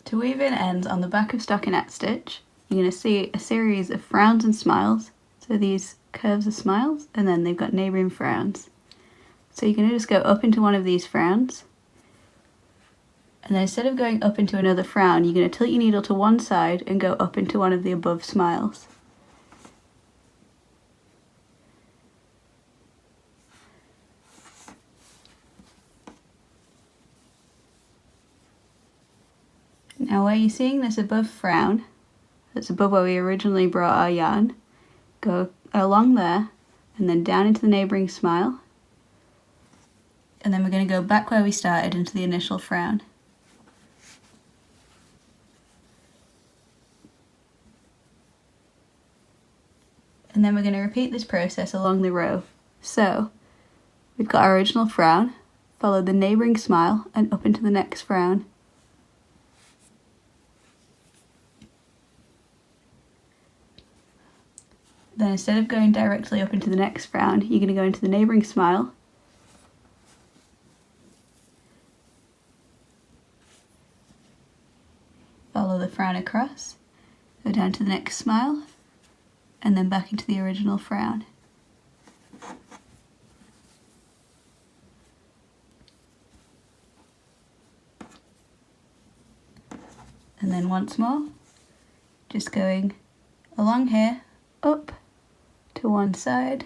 To weave in ends on the back of stockinette stitch, you're going to see a series of frowns and smiles. So these curves are smiles, and then they've got neighbouring frowns. So you're going to just go up into one of these frowns, and then instead of going up into another frown, you're going to tilt your needle to one side and go up into one of the above smiles. Now where you're seeing this above frown, that's above where we originally brought our yarn, go along there and then down into the neighbouring smile, and then we're going to go back where we started into the initial frown. And then we're going to repeat this process along the row. So we've got our original frown, follow the neighbouring smile and up into the next frown. Then instead of going directly up into the next frown, you're going to go into the neighbouring smile, follow the frown across, go down to the next smile, and then back into the original frown. And then once more, just going along here, up to one side,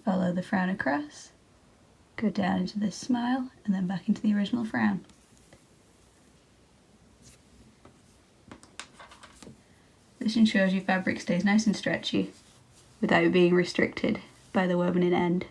follow the frown across, go down into this smile, and then back into the original frown. This ensures your fabric stays nice and stretchy without being restricted by the woven in end.